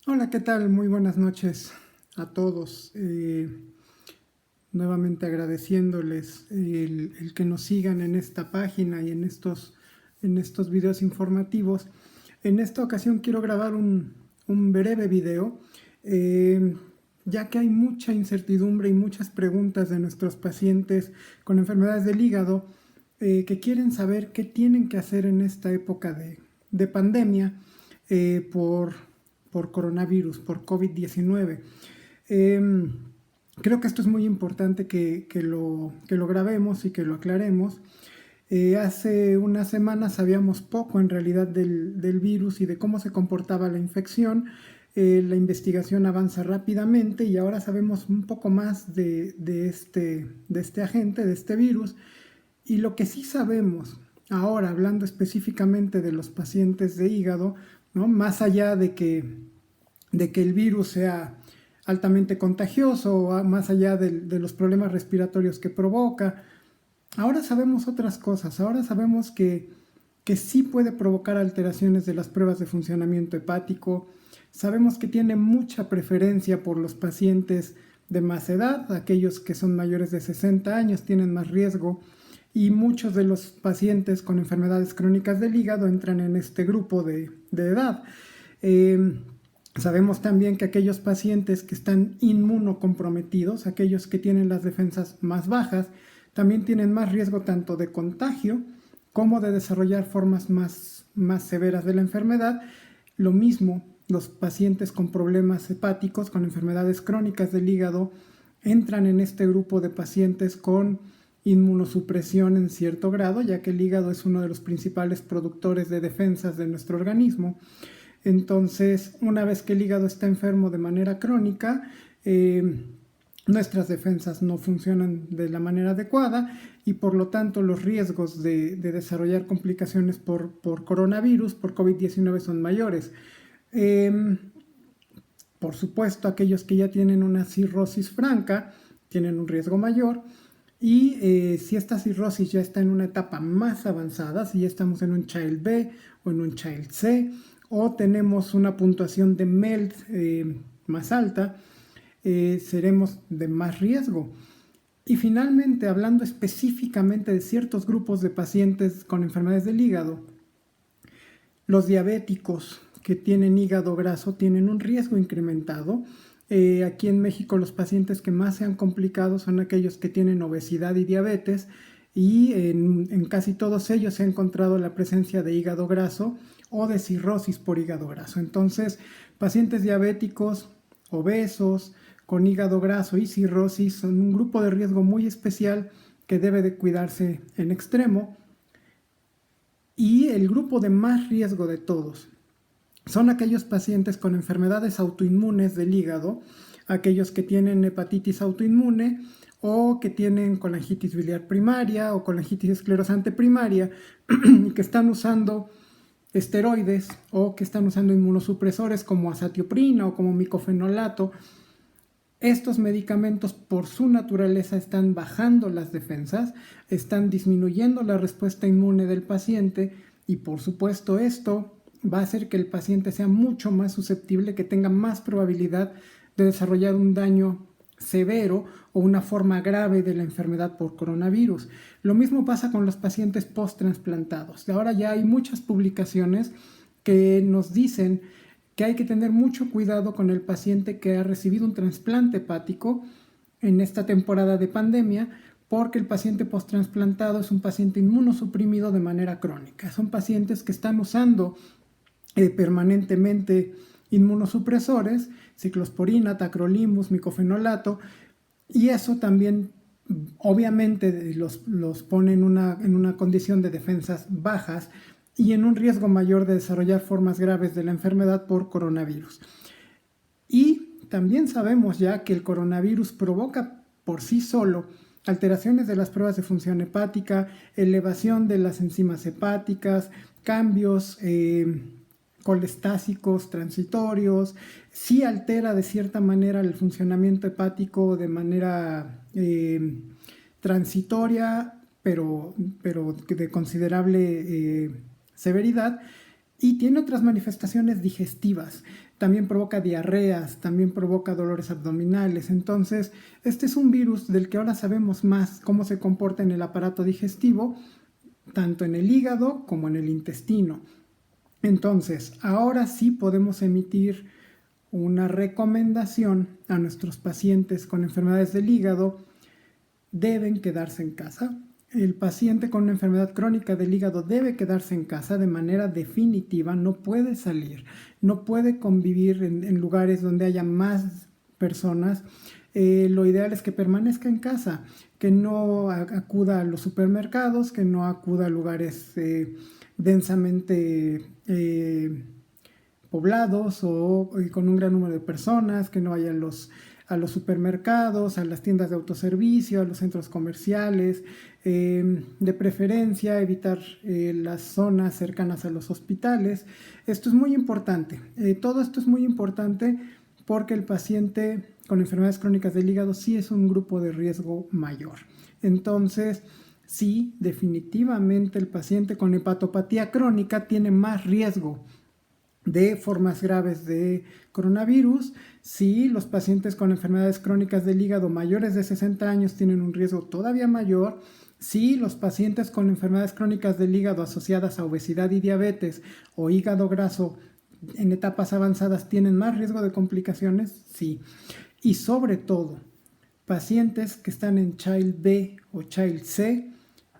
Hola, ¿qué tal? Muy buenas noches a todos. Nuevamente agradeciéndoles el que nos sigan en esta página y en estos videos informativos. En esta ocasión quiero grabar un breve video, eh, ya que hay mucha incertidumbre y muchas preguntas de nuestros pacientes con enfermedades del hígado que quieren saber qué tienen que hacer en esta época de pandemia eh, por, por coronavirus, por COVID-19. Eh, Creo que esto es muy importante que lo grabemos y que lo aclaremos. Hace unas semanas sabíamos poco en realidad del virus y de cómo se comportaba la infección. La investigación avanza rápidamente y ahora sabemos un poco más de este agente, de este virus. Y lo que sí sabemos, ahora hablando específicamente de los pacientes de hígado, ¿no? Más allá de que el virus sea altamente contagioso, o más allá de los problemas respiratorios que provoca, ahora sabemos otras cosas. Ahora sabemos que sí puede provocar alteraciones de las pruebas de funcionamiento hepático. Sabemos que tiene mucha preferencia por los pacientes de más edad. Aquellos que son mayores de 60 años tienen más riesgo, y muchos de los pacientes con enfermedades crónicas del hígado entran en este grupo de edad. Eh, Sabemos también que aquellos pacientes que están inmunocomprometidos, aquellos que tienen las defensas más bajas, también tienen más riesgo tanto de contagio como de desarrollar formas más severas de la enfermedad. Lo mismo, los pacientes con problemas hepáticos, con enfermedades crónicas del hígado, entran en este grupo de pacientes con inmunosupresión en cierto grado, ya que el hígado es uno de los principales productores de defensas de nuestro organismo. Entonces, una vez que el hígado está enfermo de manera crónica, nuestras defensas no funcionan de la manera adecuada, y por lo tanto los riesgos de desarrollar complicaciones por coronavirus, por COVID-19, son mayores. Eh, por supuesto, aquellos que ya tienen una cirrosis franca tienen un riesgo mayor. Y si esta cirrosis ya está en una etapa más avanzada, si ya estamos en un Child B o en un Child C, o tenemos una puntuación de MELD más alta, seremos de más riesgo. Y finalmente, hablando específicamente de ciertos grupos de pacientes con enfermedades del hígado, los diabéticos que tienen hígado graso tienen un riesgo incrementado. Aquí en México los pacientes que más se han complicado son aquellos que tienen obesidad y diabetes, y en casi todos ellos se ha encontrado la presencia de hígado graso o de cirrosis por hígado graso. Entonces, pacientes diabéticos, obesos, con hígado graso y cirrosis son un grupo de riesgo muy especial que debe de cuidarse en extremo. Y el grupo de más riesgo de todos son aquellos pacientes con enfermedades autoinmunes del hígado, aquellos que tienen hepatitis autoinmune, o que tienen colangitis biliar primaria o colangitis esclerosante primaria y que están usando esteroides o que están usando inmunosupresores como azatioprina o como micofenolato. Estos medicamentos, por su naturaleza, están bajando las defensas, están disminuyendo la respuesta inmune del paciente, y por supuesto esto va a hacer que el paciente sea mucho más susceptible, que tenga más probabilidad de desarrollar un daño severo o una forma grave de la enfermedad por coronavirus. Lo mismo pasa con los pacientes post-transplantados. Ahora ya hay muchas publicaciones que nos dicen que hay que tener mucho cuidado con el paciente que ha recibido un trasplante hepático en esta temporada de pandemia, porque el paciente post-trasplantado es un paciente inmunosuprimido de manera crónica. Son pacientes que están usando permanentemente inmunosupresores, ciclosporina, tacrolimus, micofenolato, y eso también obviamente los pone en una condición de defensas bajas y en un riesgo mayor de desarrollar formas graves de la enfermedad por coronavirus. Y también sabemos ya que el coronavirus provoca por sí solo alteraciones de las pruebas de función hepática, elevación de las enzimas hepáticas, cambios colestásicos transitorios. Sí altera de cierta manera el funcionamiento hepático de manera transitoria, pero de considerable severidad. y tiene otras manifestaciones digestivas. También provoca diarreas, también provoca dolores abdominales. Entonces, este es un virus del que ahora sabemos más cómo se comporta en el aparato digestivo, tanto en el hígado como en el intestino. Entonces, ahora sí podemos emitir una recomendación a nuestros pacientes con enfermedades del hígado. Deben quedarse en casa. El paciente con una enfermedad crónica del hígado debe quedarse en casa de manera definitiva, no puede salir, no puede convivir en lugares donde haya más personas. Lo ideal es que permanezca en casa, que no acuda a los supermercados, que no acuda a lugares densamente poblados o con un gran número de personas, que no vaya a los supermercados, a las tiendas de autoservicio, a los centros comerciales, de preferencia evitar las zonas cercanas a los hospitales. Esto es muy importante, todo esto es muy importante porque el paciente con enfermedades crónicas del hígado sí es un grupo de riesgo mayor. Entonces, sí, definitivamente el paciente con hepatopatía crónica tiene más riesgo de formas graves de coronavirus. Sí, los pacientes con enfermedades crónicas del hígado mayores de 60 años tienen un riesgo todavía mayor. Sí, los pacientes con enfermedades crónicas del hígado asociadas a obesidad y diabetes o hígado graso en etapas avanzadas tienen más riesgo de complicaciones. Sí, y sobre todo, pacientes que están en Child B o Child C,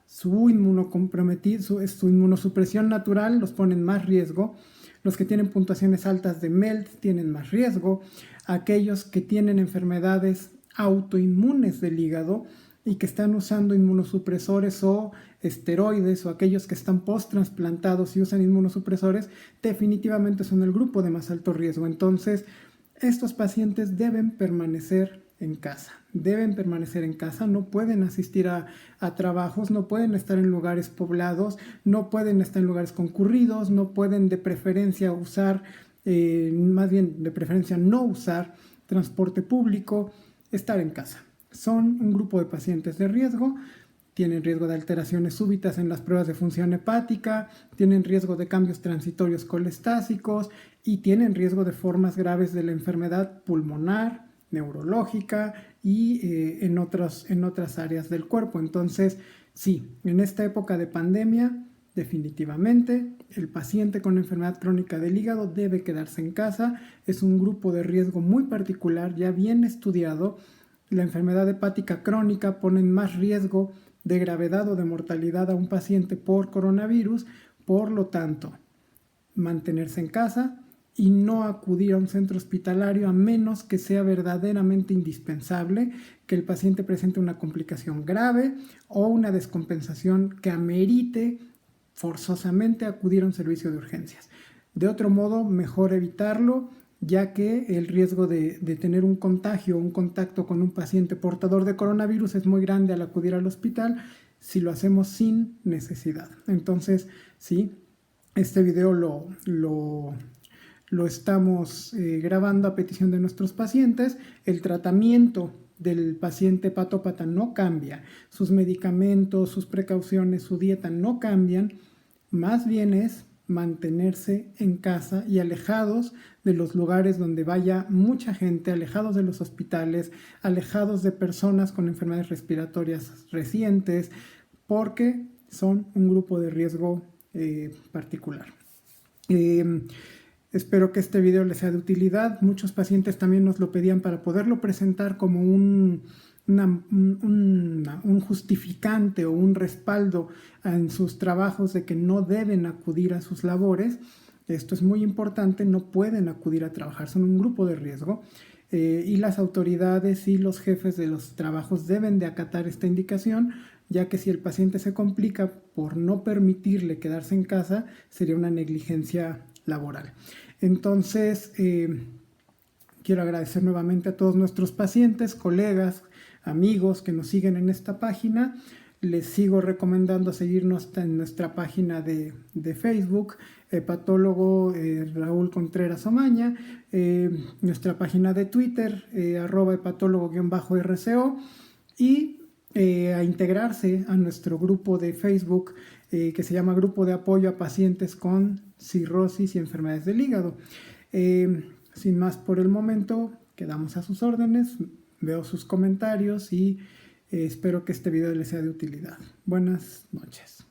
su inmunosupresión natural los pone en más riesgo. Los que tienen puntuaciones altas de MELD tienen más riesgo. Aquellos que tienen enfermedades autoinmunes del hígado y que están usando inmunosupresores o esteroides, o aquellos que están post-transplantados y usan inmunosupresores, definitivamente son el grupo de más alto riesgo. Entonces, estos pacientes deben permanecer en casa. Deben permanecer en casa, no pueden asistir a trabajos, no pueden estar en lugares poblados, no pueden estar en lugares concurridos, no pueden de preferencia usar, más bien de preferencia no usar transporte público, estar en casa. Son un grupo de pacientes de riesgo, tienen riesgo de alteraciones súbitas en las pruebas de función hepática, tienen riesgo de cambios transitorios colestásicos y tienen riesgo de formas graves de la enfermedad pulmonar, neurológica y en otras áreas del cuerpo. Entonces, sí, en esta época de pandemia, definitivamente el paciente con enfermedad crónica del hígado debe quedarse en casa. Es un grupo de riesgo muy particular, ya bien estudiado. La enfermedad hepática crónica pone en más riesgo de gravedad o de mortalidad a un paciente por coronavirus. Por lo tanto, mantenerse en casa y no acudir a un centro hospitalario a menos que sea verdaderamente indispensable, que el paciente presente una complicación grave o una descompensación que amerite forzosamente acudir a un servicio de urgencias. De otro modo, mejor evitarlo, ya que el riesgo de tener un contagio o un contacto con un paciente portador de coronavirus es muy grande al acudir al hospital si lo hacemos sin necesidad. Entonces, sí, este video lo estamos grabando a petición de nuestros pacientes. El tratamiento del paciente hepatópata no cambia, sus medicamentos, sus precauciones, su dieta no cambian, más bien es mantenerse en casa y alejados de los lugares donde vaya mucha gente, alejados de los hospitales, alejados de personas con enfermedades respiratorias recientes, porque son un grupo de riesgo particular. Espero que este video les sea de utilidad. Muchos pacientes también nos lo pedían para poderlo presentar como un justificante o un respaldo en sus trabajos de que no deben acudir a sus labores. Esto es muy importante, no pueden acudir a trabajar, son un grupo de riesgo y las autoridades y los jefes de los trabajos deben de acatar esta indicación, ya que si el paciente se complica por no permitirle quedarse en casa, sería una negligencia laboral. Entonces, quiero agradecer nuevamente a todos nuestros pacientes, colegas, amigos que nos siguen en esta página. Les sigo recomendando seguirnos en nuestra página de Facebook, hepatólogo Raúl Contreras Omaña, nuestra página de Twitter, @hepatólogo_RCO, y a integrarse a nuestro grupo de Facebook que se llama Grupo de Apoyo a Pacientes con cirrosis y enfermedades del hígado. Sin más por el momento, quedamos a sus órdenes, veo sus comentarios y espero que este video les sea de utilidad. Buenas noches.